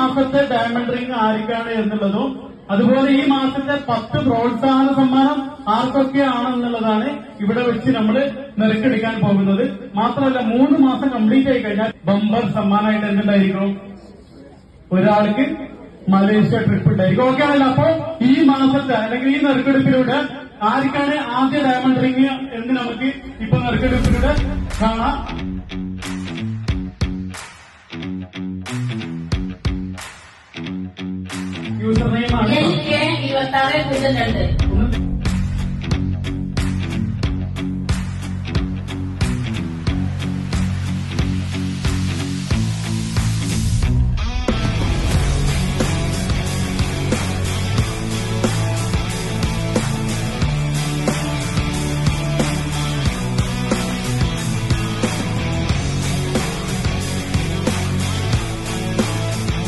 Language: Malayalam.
മാസത്തെ ഡയമണ്ട് റിംഗ് ആർക്കാണ് എന്നുള്ളതും അതുപോലെ ഈ മാസത്തെ 10 പ്രോത്സാഹന സമ്മാനം ആർക്കൊക്കെയാണെന്നുള്ളതാണ് ഇവിടെ വെച്ച് നമ്മൾ നറുക്കെടുക്കാൻ പോകുന്നത്. മാത്രമല്ല 3 മാസം കംപ്ലീറ്റ് ആയി കഴിഞ്ഞാൽ ബമ്പർ സമ്മാനമായിട്ട് എന്തുണ്ടായിരിക്കും? ഒരാൾക്ക് മലേഷ്യ ട്രിപ്പ് ഉണ്ടായിരിക്കും. ഓക്കെ ആണല്ലോ? അപ്പോ ഈ മാസത്തെ അല്ലെങ്കിൽ ഈ നറുക്കെടുപ്പിലൂടെ ആർക്കാണ് ആദ്യ ഡയമണ്ട് റിംഗ് എന്ന് നമുക്ക് ഇപ്പൊ നറുക്കെടുപ്പിലൂടെ കാണാം. യൂസർ നെയിമാണ് 2602.